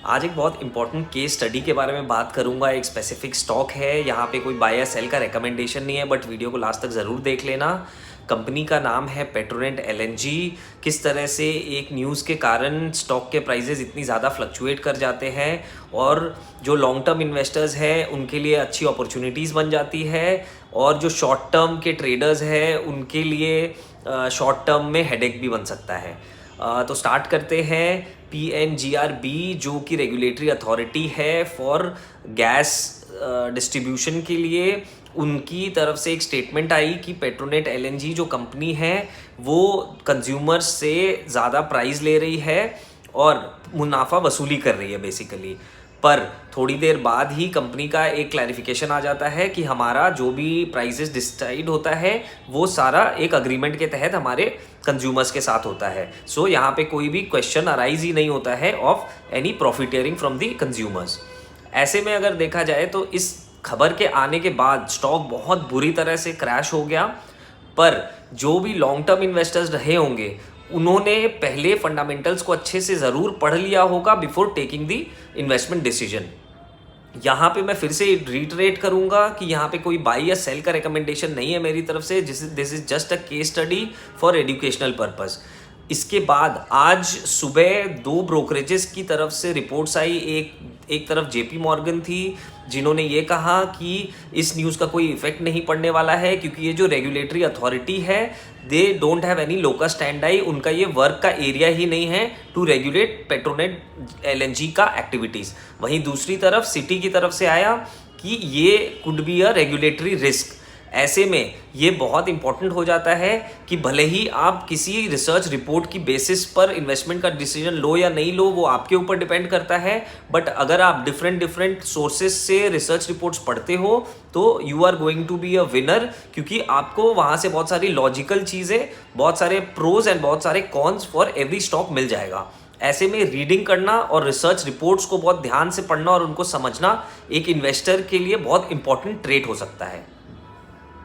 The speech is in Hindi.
आज एक बहुत इंपॉर्टेंट केस स्टडी के बारे में बात करूंगा। एक स्पेसिफिक स्टॉक है, यहाँ पे कोई बाय या सेल का रिकमेंडेशन नहीं है, बट वीडियो को लास्ट तक ज़रूर देख लेना। कंपनी का नाम है पेट्रोनेट एलएनजी। किस तरह से एक न्यूज़ के कारण स्टॉक के प्राइजेस इतनी ज़्यादा फ्लक्चुएट कर जाते हैं और जो लॉन्ग टर्म इन्वेस्टर्स हैं उनके लिए अच्छी अपॉर्चुनिटीज़ बन जाती है, और जो शॉर्ट टर्म के ट्रेडर्स हैं उनके लिए शॉर्ट टर्म में हेडेक भी बन सकता है। तो स्टार्ट करते हैं। PNGRB जो कि रेगुलेटरी अथॉरिटी है फॉर गैस डिस्ट्रीब्यूशन के लिए, उनकी तरफ से एक स्टेटमेंट आई कि पेट्रोनेट एलएनजी जो कंपनी है वो कंज्यूमर्स से ज़्यादा प्राइस ले रही है और मुनाफा वसूली कर रही है बेसिकली। पर थोड़ी देर बाद ही कंपनी का एक क्लैरिफिकेशन आ जाता है कि हमारा जो भी प्राइसेस डिसाइड होता है वो सारा एक अग्रीमेंट के तहत हमारे कंज्यूमर्स के साथ होता है। सो यहाँ पे कोई भी क्वेश्चन अराइज ही नहीं होता है of any profiteering from the consumers. ऐसे में अगर देखा जाए तो इस खबर के आने के बाद स्टॉक बहुत बुरी तरह से क्रैश हो गया, पर जो भी लॉन्ग टर्म इन्वेस्टर्स रहे होंगे उन्होंने पहले फंडामेंटल्स को अच्छे से ज़रूर पढ़ लिया होगा before taking the investment decision. यहाँ पे मैं फिर से रिटरेट करूँगा कि यहाँ पे कोई बाई या सेल का रिकमेंडेशन नहीं है मेरी तरफ से। This is just a case study for educational purpose. इसके बाद आज सुबह 2 ब्रोकरेजेस की तरफ से रिपोर्ट्स आई। एक तरफ JP मॉर्गन थी जिन्होंने ये कहा कि इस न्यूज़ का कोई इफेक्ट नहीं पड़ने वाला है क्योंकि ये जो रेगुलेटरी अथॉरिटी है they don't have any locus स्टैंडाई, उनका ये वर्क का एरिया ही नहीं है टू रेगुलेट पेट्रोनेट LNG का एक्टिविटीज़। वहीं दूसरी तरफ सिटी की तरफ से आया कि ये could be a regulatory risk. ऐसे में ये बहुत इंपॉर्टेंट हो जाता है कि भले ही आप किसी रिसर्च रिपोर्ट की बेसिस पर इन्वेस्टमेंट का डिसीजन लो या नहीं लो, वो आपके ऊपर डिपेंड करता है। बट अगर आप डिफरेंट सोर्सेज से रिसर्च रिपोर्ट्स पढ़ते हो तो you are going to be a winner, क्योंकि आपको वहाँ से बहुत सारी लॉजिकल चीज़ें, बहुत सारे प्रोज एंड बहुत सारे कॉन्स फॉर एवरी स्टॉक मिल जाएगा। ऐसे में रीडिंग करना और रिसर्च रिपोर्ट्स को बहुत ध्यान से पढ़ना और उनको समझना एक इन्वेस्टर के लिए बहुत इंपॉर्टेंट ट्रेट हो सकता है।